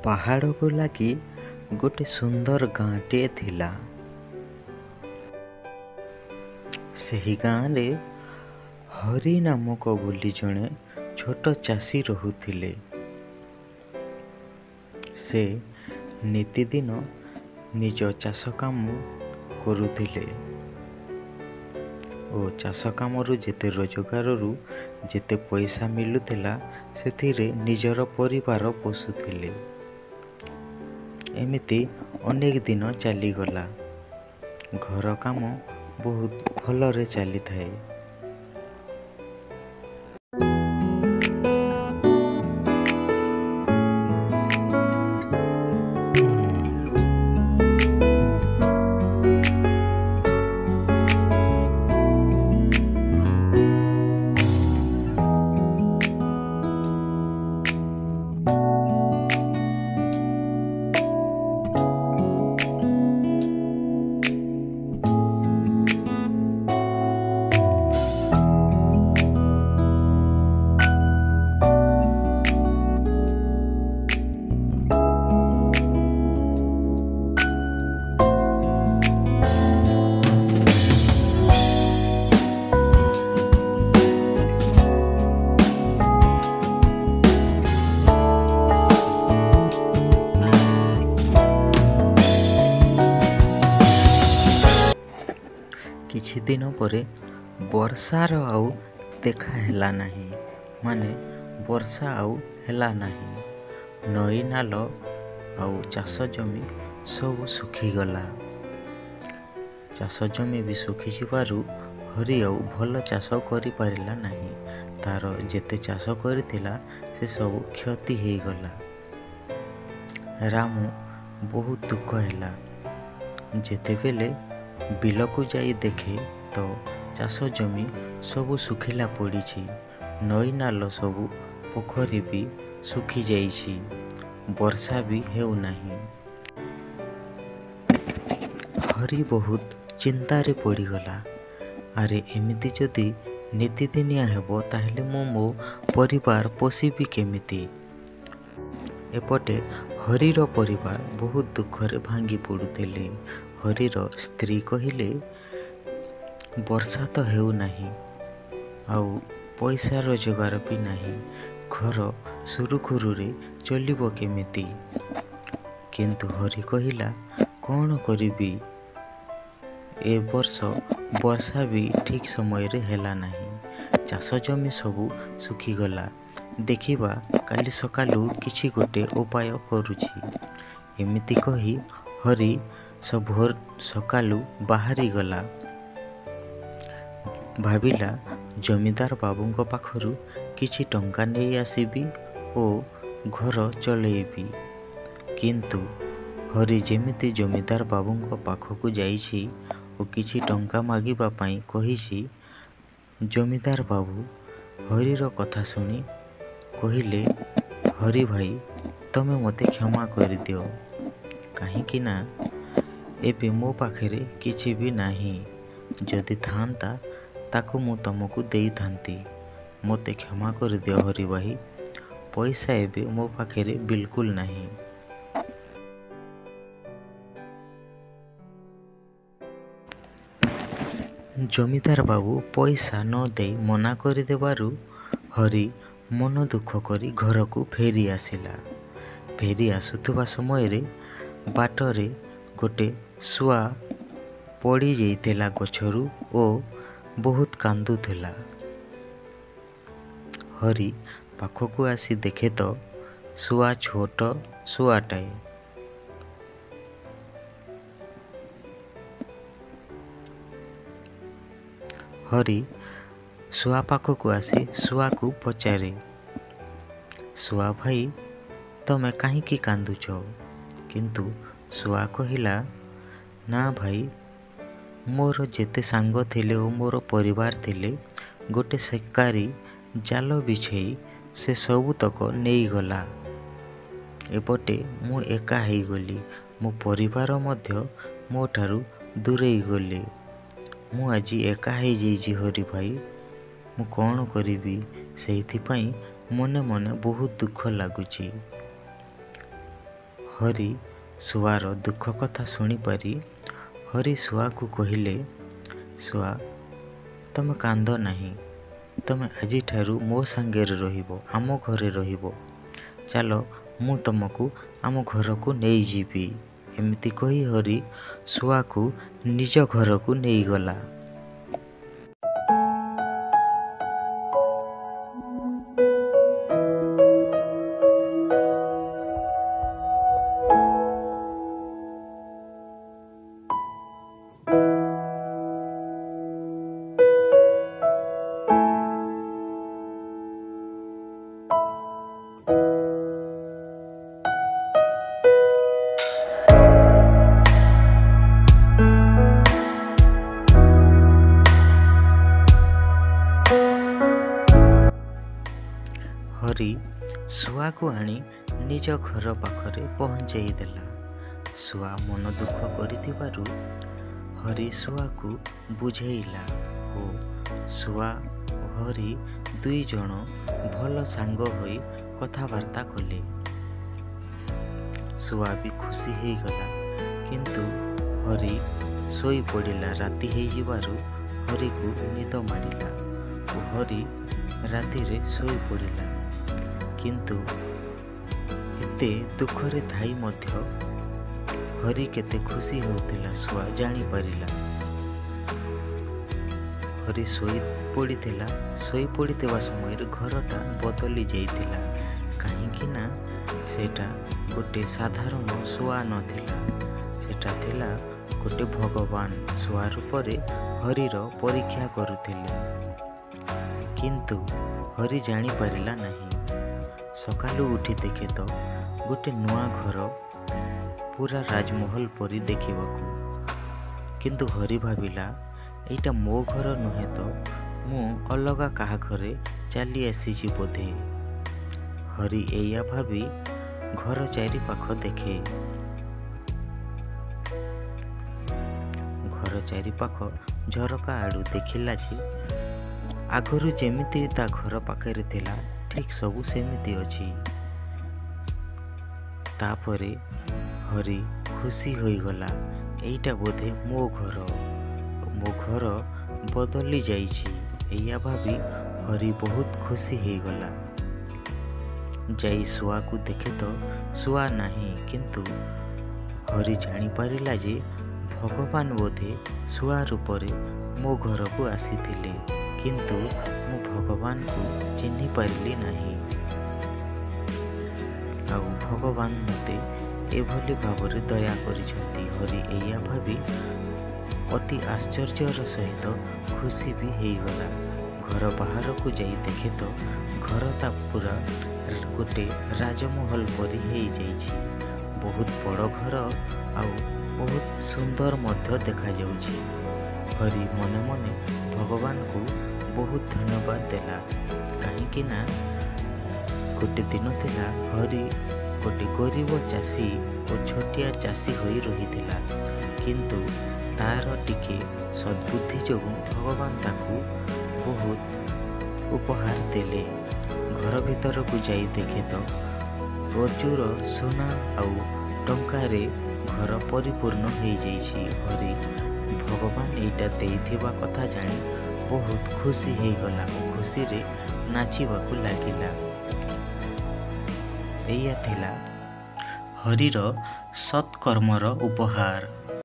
ପାହାଡ଼କୁ ଲାଗି ଗୋଟେ ସୁନ୍ଦର ଗାଁଟିଏ ଥିଲା। ସେହି ଗାଁରେ ହରି ନାମକ ବୋଲି ଜଣେ ଛୋଟ ଚାଷୀ ରହୁଥିଲେ। ସେ ନିତିଦିନ ନିଜ ଚାଷ କାମ କରୁଥିଲେ ଓ ଚାଷ କାମରୁ ଯେତେ ରୋଜଗାରରୁ ଯେତେ ପଇସା ମିଳୁଥିଲା ସେଥିରେ ନିଜର ପରିବାର ପୋଷୁଥିଲେ। ଏମିତି ଅନେକ ଦିନ ଚାଲିଗଲା। ଘର କାମ ବହୁତ ଭଲରେ ଚାଲିଥାଏ। କିଛି ଦିନ ପରେ ବର୍ଷାର ଆଉ ଦେଖା ହେଲା ନାହିଁ। ମାନେ ବର୍ଷା ଆଉ ହେଲା ନାହିଁ। ନଈ ନାଳ ଆଉ ଚାଷ ଜମି ସବୁ ଶୁଖିଗଲା। ଚାଷ ଜମି ବି ଶୁଖିଯିବାରୁ ହରି ଆଉ ଭଲ ଚାଷ କରିପାରିଲା ନାହିଁ। ତାର ଯେତେ ଚାଷ କରିଥିଲା ସେ ସବୁ କ୍ଷତି ହେଇଗଲା। ରାମୁ ବହୁତ ଦୁଃଖ ହେଲା। ଯେତେବେଳେ ବିଲକୁ ଯାଇ ଦେଖେ ତ ଚାଷ ଜମି ସବୁ ଶୁଖିଲା ପଡ଼ିଛି। ନଈ ନାଳ ସବୁ ପୋଖରୀ ବି ଶୁଖି ଯାଇଛି। ବର୍ଷା ବି ହେଉନାହିଁ। ହରି ବହୁତ ଚିନ୍ତାରେ ପଡ଼ିଗଲା। ଆରେ ଏମିତି ଯଦି ନିତିଦିନିଆ ହେବ ତାହେଲେ ମୁଁ ମୋ ପରିବାର ପୋଷିବି କେମିତି? ଏପଟେ ହରିର ପରିବାର ବହୁତ ଦୁଃଖରେ ଭାଙ୍ଗି ପଡ଼ୁଥିଲେ। ହରିର ସ୍ତ୍ରୀ କହିଲେ, ବର୍ଷା ତ ହେଉନାହିଁ ଆଉ ପଇସା ରୋଜଗାର ବି ନାହିଁ। ଘର ସୁରୁଖୁରୁରେ ଚଳିବ କେମିତି? କିନ୍ତୁ ହରି କହିଲା, କ'ଣ କରିବି? ଏ ବର୍ଷ ବର୍ଷା ବି ଠିକ୍ ସମୟରେ ହେଲା ନାହିଁ। ଚାଷ ଜମି ସବୁ ଶୁଖିଗଲା। ଦେଖିବା କାଲି ସକାଳୁ କିଛି ଗୋଟେ ଉପାୟ କରୁଛି। ଏମିତି କହି ହରି ଭୋର ସକାଳୁ ବାହାରିଗଲା। ଭାବିଲା ଜମିଦାର ବାବୁଙ୍କ ପାଖରୁ କିଛି ଟଙ୍କା ନେଇ ଆସିବି ଓ ଘର ଚଳେଇବି। କିନ୍ତୁ ହରି ଯେମିତି ଜମିଦାର ବାବୁଙ୍କ ପାଖକୁ ଯାଇଛି ଓ କିଛି ଟଙ୍କା ମାଗିବା ପାଇଁ କହିଛି, ଜମିଦାର ବାବୁ ହରିର କଥା ଶୁଣି କହିଲେ, ହରି ଭାଇ, ତମେ ମୋତେ କ୍ଷମା କରିଦିଅ। କାହିଁକି ନା ଏବେ ମୋ ପାଖରେ କିଛି ବି ନାହିଁ। ଯଦି ଥାଆନ୍ତା ତାକୁ ମୁଁ ତମକୁ ଦେଇଥାନ୍ତି। ମୋତେ କ୍ଷମା କରିଦିଅ ହରି ଭାଇ। ପଇସା ଏବେ ମୋ ପାଖରେ ବିଲକୁଲ ନାହିଁ। ଜମିଦାର ବାବୁ ପଇସା ନ ଦେଇ ମନା କରିଦେବାରୁ ହରି ମନ ଦୁଃଖ କରି ଘରକୁ ଫେରି ଆସିଲା। ଫେରି ଆସୁଥିବା ସମୟରେ ବାଟରେ ଗୋଟେ ଶୁଆ ପଡ଼ି ଯାଇଥିଲା ଗଛରୁ ଓ ବହୁତ କାନ୍ଦୁଥିଲା। ହରି ପାଖକୁ ଆସି ଦେଖେ ତ ଶୁଆ ଛୋଟ ଶୁଆଟାଏ। ହରି ଶୁଆ ପାଖକୁ ଆସି ଶୁଆକୁ ପଚାରେ, ଶୁଆ ଭାଇ, ତମେ କାହିଁକି କାନ୍ଦୁଛ? କିନ୍ତୁ ଶୁଆ କହିଲା, ନା ଭାଇ, ମୋର ଯେତେ ସାଙ୍ଗ ଥିଲେ ଓ ମୋର ପରିବାର ଥିଲେ, ଗୋଟେ ଶିକାରୀ ଜାଲ ବିଛେଇ ସେ ସବୁତକ ନେଇଗଲା। ଏପଟେ ମୁଁ ଏକା ହେଇଗଲି। ମୋ ପରିବାର ମଧ୍ୟ ମୋ ଠାରୁ ଦୂରେଇ ଗଲେ। ମୁଁ ଆଜି ଏକା ହେଇଯାଇଛି ହରି ଭାଇ। ମୁଁ କ'ଣ କରିବି? ସେଇଥିପାଇଁ ମନେ ମନେ ବହୁତ ଦୁଃଖ ଲାଗୁଛି। ହରି ଶୁଆର ଦୁଃଖ କଥା ଶୁଣିପାରି ହରି ଶୁଆକୁ କହିଲେ, ଶୁଆ, ତମେ କାନ୍ଦ ନାହିଁ। ତମେ ଆଜିଠାରୁ ମୋ ସାଙ୍ଗରେ ରହିବ, ଆମ ଘରେ ରହିବ। ଚାଲ, ମୁଁ ତମକୁ ଆମ ଘରକୁ ନେଇଯିବି। ଏମିତି କହି ହରି ଶୁଆକୁ ନିଜ ଘରକୁ ନେଇଗଲା। ହରି ଶୁଆକୁ ଆଣି ନିଜ ଘର ପାଖରେ ପହଞ୍ଚେଇ ଦେଲା। ଶୁଆ ମନ ଦୁଃଖ କରିଥିବାରୁ ହରି ଶୁଆକୁ ବୁଝେଇଲା ଓ ଶୁଆ ଓ ହରି ଦୁଇ ଜଣ ଭଲ ସାଙ୍ଗ ହୋଇ କଥାବାର୍ତ୍ତା କଲେ। ଶୁଆ ବି ଖୁସି ହେଇଗଲା, କିନ୍ତୁ ହରି ଶୋଇ ପଡ଼ିଲା। ରାତି ହେଇଯିବାରୁ ହରିକୁ ନିଦ ମାଡ଼ିଲା ଓ ହରି ରାତିରେ ଶୋଇ ପଡ଼ିଲା। କିନ୍ତୁ ଏତେ ଦୁଃଖରେ ଥାଇ ମଧ୍ୟ ହରି କେତେ ଖୁସି ହେଉଥିଲା ଶୁଆ ଜାଣିପାରିଲା। ହରି ଶୋଇ ପଡ଼ିଥିବା ସମୟରେ ଘରଟା ବଦଳି ଯାଇଥିଲା। କାହିଁକି ନା ସେଇଟା ଗୋଟେ ସାଧାରଣ ଶୁଆ ନଥିଲା, ସେଟା ଥିଲା ଗୋଟେ ଭଗବାନ ଶୁଆ ରୂପରେ ହରିର ପରୀକ୍ଷା କରୁଥିଲେ। କିନ୍ତୁ ହରି ଜାଣିପାରିଲା ନାହିଁ। ସକାଳୁ ଉଠି ଦେଖେ ତ ଗୋଟେ ନୂଆ ଘର, ପୁରା ରାଜମହଲ ପରି ଦେଖିବାକୁ। କିନ୍ତୁ ହରି ଭାବିଲା, ଏଇଟା ମୋ ଘର ନୁହେଁ ତ, ମୁଁ ଅଲଗା କାହା ଘରେ ଚାଲି ଆସିଛି ବୋଧେ। ହରି ଏଇଆ ଭାବି ଘର ଚାରିପାଖ ଦେଖେ। ଘର ଚାରିପାଖ ଝରକା ଆଡ଼ୁ ଦେଖିଲା ଯେ ଆଗରୁ ଯେମିତି ତା ଘର ପାଖରେ ଥିଲା, ଠିକ୍ ସବୁ ସେମିତି ଅଛି। ତାପରେ ହରି ଖୁସି ହୋଇଗଲା, ଏଇଟା ବୋଧେ ମୋ ଘର ବଦଳି ଯାଇଛି। ଏଇଆ ଭାବି ହରି ବହୁତ ଖୁସି ହେଇଗଲା। ଯାଇ ଶୁଆକୁ ଦେଖେ ତ ଶୁଆ ନାହିଁ, କିନ୍ତୁ ହରି ଜାଣିପାରିଲା ଯେ ଭଗବାନ ବୋଧେ ଶୁଆ ରୂପରେ ମୋ ଘରକୁ ଆସିଥିଲେ, କିନ୍ତୁ ମୁଁ ଭଗବାନଙ୍କୁ ଚିହ୍ନି ପାରିଲି ନାହିଁ। ଆଉ ଭଗବାନ ମୋତେ ଏଭଳି ଭାବରେ ଦୟା କରିଛନ୍ତି। ହରି ଏଇଆ ଭାବି ଅତି ଆଶ୍ଚର୍ଯ୍ୟର ସହିତ ଖୁସି ବି ହେଇଗଲା। ଘର ବାହାରକୁ ଯାଇ ଦେଖେ ତ ଘରଟା ପୁରା ଗୋଟେ ରାଜମହଲ ପରି ହେଇଯାଇଛି। ବହୁତ ବଡ଼ ଘର ଆଉ ବହୁତ ସୁନ୍ଦର ମଧ୍ୟ ଦେଖାଯାଉଛି। ହରି ମନେ ମନେ ଭଗବାନଙ୍କୁ ବହୁତ ଧନ୍ୟବାଦ ଦେଲା। କାହିଁକି ନା ଗୋଟେ ଦିନ ଥିଲା, ହରି ଗୋଟେ ଗରିବ ଚାଷୀ ଓ ଛୋଟିଆ ଚାଷୀ ହୋଇ ରହିଥିଲା। କିନ୍ତୁ ତାର ଟିକେ ସଦ୍ବୁଦ୍ଧି ଯୋଗୁଁ ଭଗବାନ ତାକୁ ବହୁତ ଉପହାର ଦେଲେ। ଘର ଭିତରକୁ ଯାଇ ଦେଖେ ତ ପ୍ରଚୁର ସୁନା ଆଉ ଟଙ୍କାରେ ଘର ପରିପୂର୍ଣ୍ଣ ହେଇଯାଇଛି। ହରି ଭଗବାନ ଏଇଟା ଦେଇଥିବା କଥା ଜାଣି ବହୁତ ଖୁସି ହେଇଗଲା ଓ ଖୁସିରେ ନାଚିବାକୁ ଲାଗିଲା। ଏଇଆ ଥିଲା ହରିର ସତ୍କର୍ମର ଉପହାର।